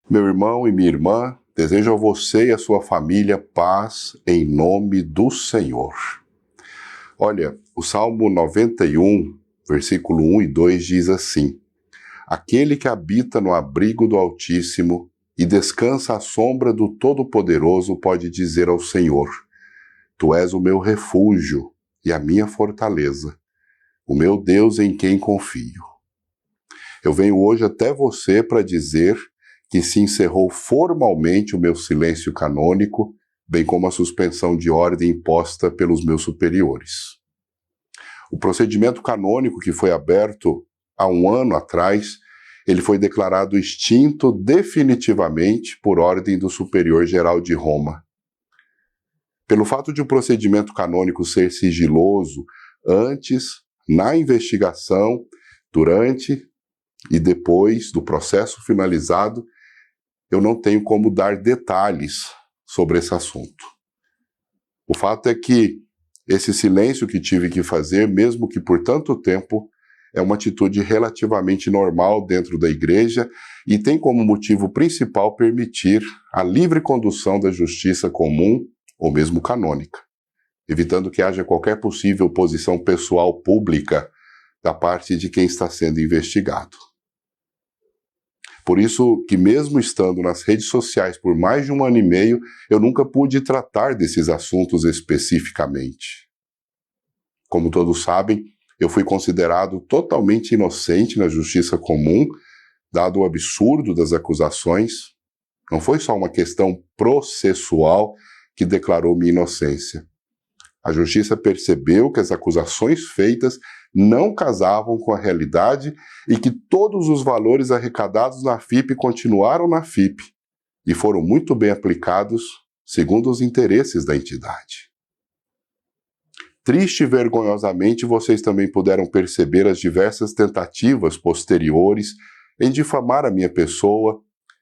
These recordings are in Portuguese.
Meu irmão e minha irmã, desejo a você e a sua família paz em nome do Senhor. Olha, o Salmo 91, versículo 1 e 2 diz assim: Aquele que habita no abrigo do Altíssimo e descansa à sombra do Todo-Poderoso pode dizer ao Senhor: Tu és o meu refúgio e a minha fortaleza, o meu Deus em quem confio. Eu venho hoje até você para dizer que se encerrou formalmente o meu silêncio canônico, bem como a suspensão de ordem imposta pelos meus superiores. O procedimento canônico que foi aberto há um ano atrás, ele foi declarado extinto definitivamente por ordem do Superior Geral de Roma. Pelo fato de o procedimento canônico ser sigiloso antes, na investigação, durante e depois do processo finalizado, eu não tenho como dar detalhes sobre esse assunto. O fato é que esse silêncio que tive que fazer, mesmo que por tanto tempo, é uma atitude relativamente normal dentro da igreja e tem como motivo principal permitir a livre condução da justiça comum ou mesmo canônica, evitando que haja qualquer possível posição pessoal pública da parte de quem está sendo investigado. Por isso que mesmo estando nas redes sociais por mais de um ano e meio, eu nunca pude tratar desses assuntos especificamente. Como todos sabem, eu fui considerado totalmente inocente na justiça comum, dado o absurdo das acusações. Não foi só uma questão processual que declarou minha inocência. A justiça percebeu que as acusações feitas não casavam com a realidade e que todos os valores arrecadados na FIP continuaram na FIP e foram muito bem aplicados segundo os interesses da entidade. Triste e vergonhosamente, vocês também puderam perceber as diversas tentativas posteriores em difamar a minha pessoa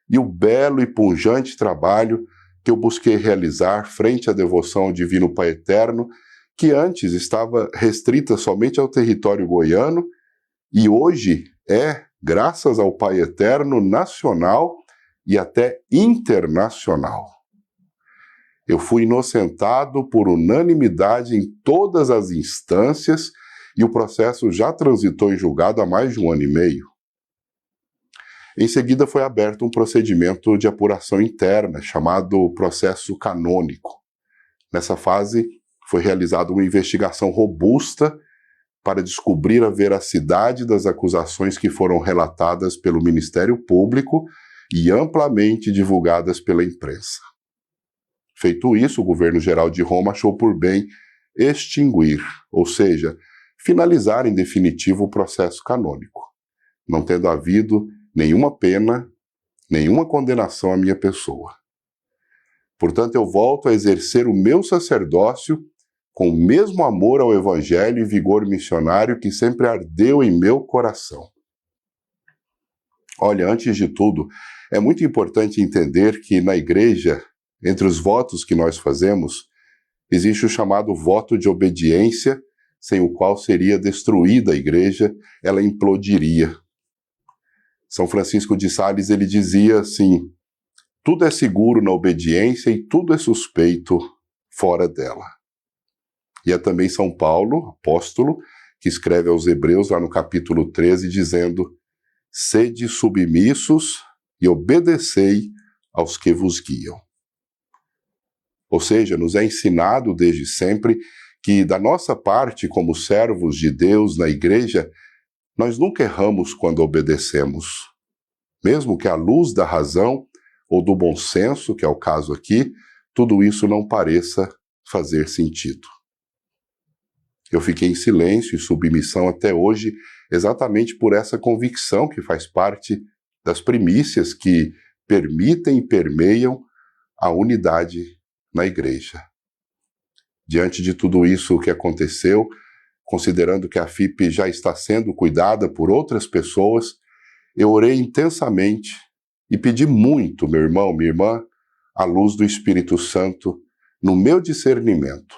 e o belo e pujante trabalho que eu busquei realizar frente à devoção ao Divino Pai Eterno, que antes estava restrita somente ao território goiano e hoje é, graças ao Pai Eterno, nacional e até internacional. Eu fui inocentado por unanimidade em todas as instâncias e o processo já transitou em julgado há mais de um ano e meio. Em seguida foi aberto um procedimento de apuração interna, chamado processo canônico. Nessa fase, foi realizada uma investigação robusta para descobrir a veracidade das acusações que foram relatadas pelo Ministério Público e amplamente divulgadas pela imprensa. Feito isso, o governo geral de Roma achou por bem extinguir, ou seja, finalizar em definitivo o processo canônico, não tendo havido nenhuma pena, nenhuma condenação à minha pessoa. Portanto, eu volto a exercer o meu sacerdócio com o mesmo amor ao Evangelho e vigor missionário que sempre ardeu em meu coração. Olha, antes de tudo, é muito importante entender que na igreja, entre os votos que nós fazemos, existe o chamado voto de obediência, sem o qual seria destruída a igreja, ela implodiria. São Francisco de Sales, ele dizia assim: tudo é seguro na obediência e tudo é suspeito fora dela. E é também São Paulo, apóstolo, que escreve aos Hebreus, lá no capítulo 13, dizendo: sede submissos e obedecei aos que vos guiam. Ou seja, nos é ensinado desde sempre que da nossa parte, como servos de Deus na igreja, nós nunca erramos quando obedecemos. Mesmo que à luz da razão ou do bom senso, que é o caso aqui, tudo isso não pareça fazer sentido. Eu fiquei em silêncio e submissão até hoje exatamente por essa convicção que faz parte das primícias que permitem e permeiam a unidade na igreja. Diante de tudo isso que aconteceu, considerando que a FIP já está sendo cuidada por outras pessoas, eu orei intensamente e pedi muito, meu irmão, minha irmã, a luz do Espírito Santo no meu discernimento.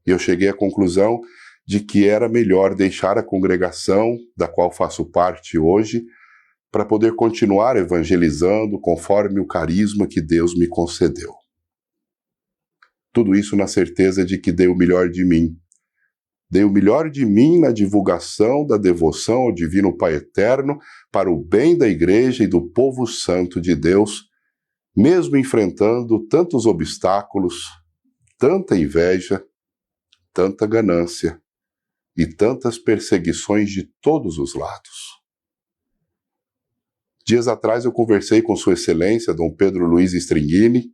E eu cheguei à conclusão de que era melhor deixar a congregação, da qual faço parte hoje, para poder continuar evangelizando conforme o carisma que Deus me concedeu. Tudo isso na certeza de que dei o melhor de mim. Dei o melhor de mim na divulgação da devoção ao Divino Pai Eterno para o bem da Igreja e do povo santo de Deus, mesmo enfrentando tantos obstáculos, tanta inveja, tanta ganância e tantas perseguições de todos os lados. Dias atrás eu conversei com Sua Excelência, Dom Pedro Luiz Stringini,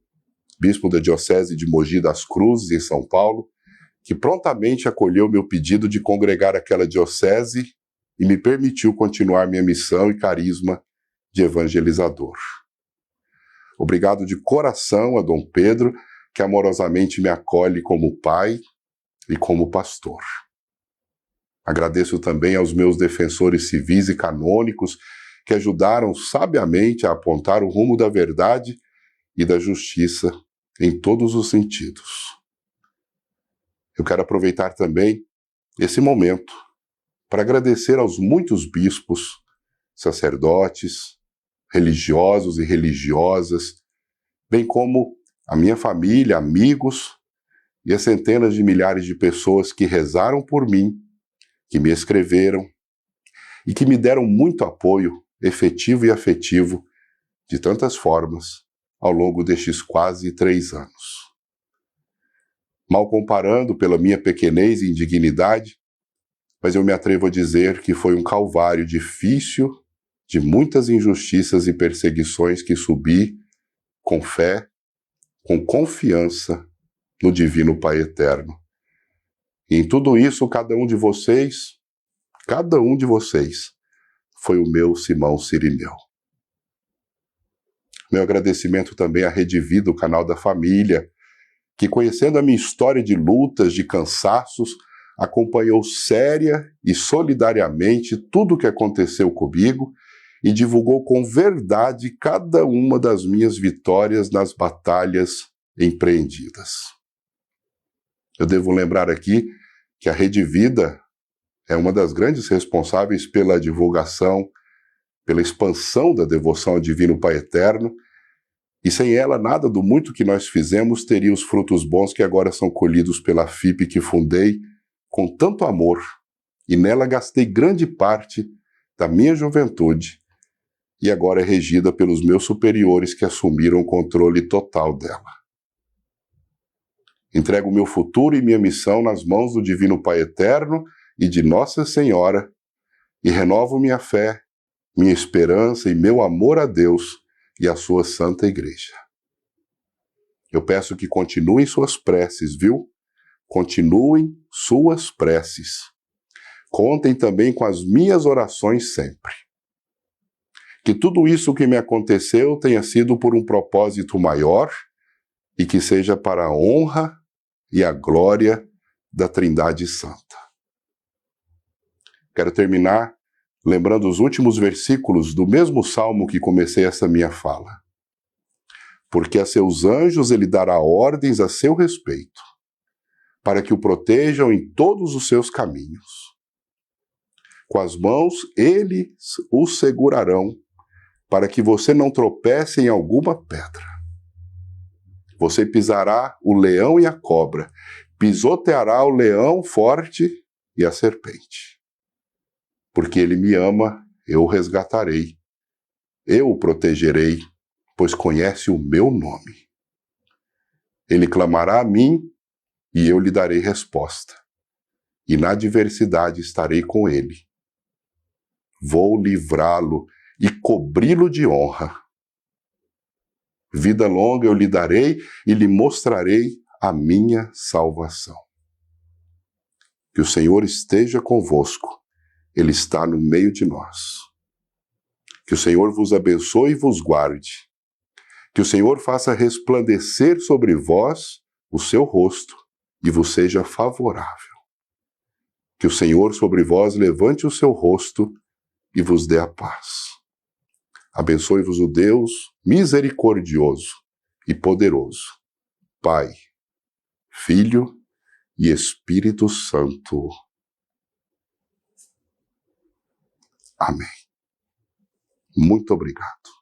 bispo da Diocese de Mogi das Cruzes, em São Paulo, que prontamente acolheu meu pedido de congregar aquela diocese e me permitiu continuar minha missão e carisma de evangelizador. Obrigado de coração a Dom Pedro, que amorosamente me acolhe como pai e como pastor. Agradeço também aos meus defensores civis e canônicos que ajudaram sabiamente a apontar o rumo da verdade e da justiça em todos os sentidos. Eu quero aproveitar também esse momento para agradecer aos muitos bispos, sacerdotes, religiosos e religiosas, bem como a minha família, amigos e as centenas de milhares de pessoas que rezaram por mim, que me escreveram e que me deram muito apoio efetivo e afetivo de tantas formas ao longo destes quase 3 anos. Mal comparando pela minha pequenez e indignidade, mas eu me atrevo a dizer que foi um calvário difícil de muitas injustiças e perseguições que subi com fé, com confiança no Divino Pai Eterno. E em tudo isso, cada um de vocês foi o meu Simão Cirineu. Meu agradecimento também à Rede Vida, o canal da família, que conhecendo a minha história de lutas, de cansaços, acompanhou séria e solidariamente tudo o que aconteceu comigo e divulgou com verdade cada uma das minhas vitórias nas batalhas empreendidas. Eu devo lembrar aqui que a Rede Vida é uma das grandes responsáveis pela divulgação, pela expansão da devoção ao Divino Pai Eterno, e sem ela nada do muito que nós fizemos teria os frutos bons que agora são colhidos pela FIP que fundei com tanto amor, e nela gastei grande parte da minha juventude, e agora é regida pelos meus superiores que assumiram o controle total dela. Entrego o meu futuro e minha missão nas mãos do Divino Pai Eterno e de Nossa Senhora, e renovo minha fé, minha esperança e meu amor a Deus e a sua Santa Igreja. Eu peço que continuem suas preces, viu? Continuem suas preces. Contem também com as minhas orações sempre. Que tudo isso que me aconteceu tenha sido por um propósito maior e que seja para a honra e a glória da Trindade Santa. Quero terminar lembrando os últimos versículos do mesmo salmo que comecei essa minha fala. Porque a seus anjos ele dará ordens a seu respeito, para que o protejam em todos os seus caminhos. Com as mãos eles o segurarão, para que você não tropece em alguma pedra. Você pisará o leão e a cobra, pisoteará o leão forte e a serpente. Porque ele me ama, eu o resgatarei. Eu o protegerei, pois conhece o meu nome. Ele clamará a mim, e eu lhe darei resposta. E na adversidade estarei com ele. Vou livrá-lo e cobri-lo de honra. Vida longa eu lhe darei e lhe mostrarei a minha salvação. Que o Senhor esteja convosco. Ele está no meio de nós. Que o Senhor vos abençoe e vos guarde. Que o Senhor faça resplandecer sobre vós o seu rosto e vos seja favorável. Que o Senhor sobre vós levante o seu rosto e vos dê a paz. Abençoe-vos o Deus misericordioso e poderoso, Pai, Filho e Espírito Santo. Amém. Muito obrigado.